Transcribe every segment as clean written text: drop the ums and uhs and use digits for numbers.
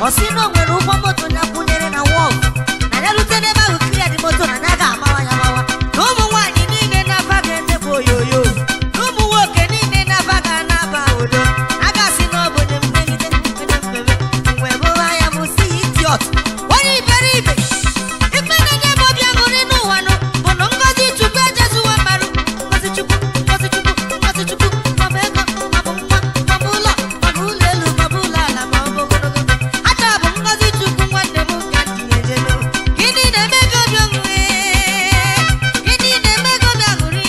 Osi no nwere ụgbọ moto na kwụnyere na wọl na ya rute n'ebe ahụ kiri dị moto na ya ga-amawa ya mawa na ụmụ nwaanyị niile na-aba ga-enebe oyoyo na ụmụ nwoke niile na-aba ga-anaba odo a ga-asị na obodo mmegide mmemme mgbe bụwa ya bụ si idiot onye iberibe ife na-enye m obi aṅụrị n'ụwa nụ bụ na ngozi chukwu ejezuwa mmarụ ngozi chukwu ngozi chukwu ngozi chukwu maọbụ ego maọbụ nwa maọbụ ụlọ maọbụ ụlọ elu maọbụ ụlọ ala maọbụ ogologo aka bụ ngozi chukwu nwanne m ka tinyejelu gịnị na-eme gị obi ọṅụrị gịnị na-eme gị obi aṅụrị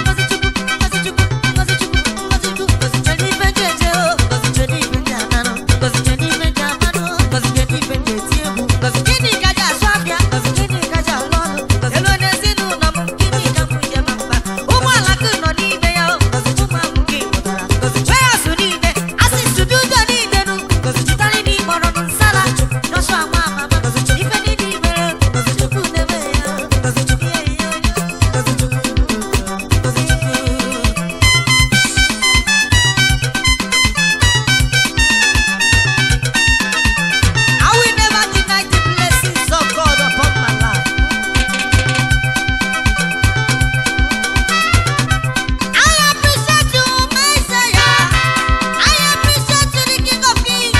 ngozi chukwu ngozi chukwu ngozi chukwu ngozi chukwu ngozi chọrọ ife ndị eje ngozi chọrọ ife ndị amanụ ngozi chọrọ ife ndị amanụ ngozi chọrọ ife ndị eti egwu ngozi gịnị gaji asụ abịa ngozi gịnị gaji alụ ọlụ ngozi elu n'ezinụlọ m gịnị ka m je ma mba ụgbọala gị nọ n'ime ya ngozi chukwu ahụ gị mụtara ngozi chọọ ya sụ niile asị studio ụzọ niile nụ ngozi chụtarị n'ịkpọrọ nụ nsala n'ọsọ ama amama ngozi chukwu ife niile ibere ngozi chukwu na-eme ya ngozi chukwu ya ya ngozi chukwu ngozi chukwu. I will never deny the blessings of God upon my life. I appreciate you, Messiah. I appreciate you, the King of Kings.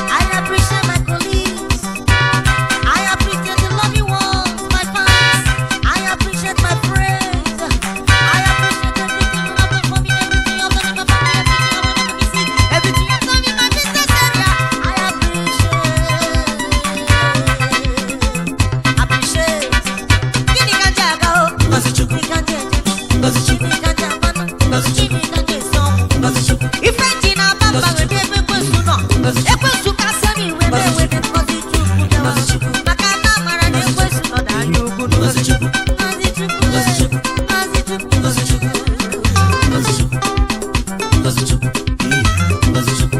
I appreciate my colleagues. I appreciate the loving ones, my fans. I appreciate my friends. I appreciate everything you have done for me, everything you have done in my family, everything you have done in my business area. I appreciate. Gini kanja go, ngozi chukwu kanja eje, ngozi chukwu kanja mmanụ, ngozi chukwu kanja eso, ngozi chukwu. Ife ji na bamba wede ebe ekwensu nọ, ekwensu kasị m iwe ma ewede ngozi chukwu bịawa. Maka na amara na ekwensu nọ n'anya ugwu nụ. Ngozi chukwu, ngozi chukwu, ngozi chukwu, ngozi chukwu, ngozi chukwu, ngozi chukwu, ngozi chukwu, ngozi chukwu.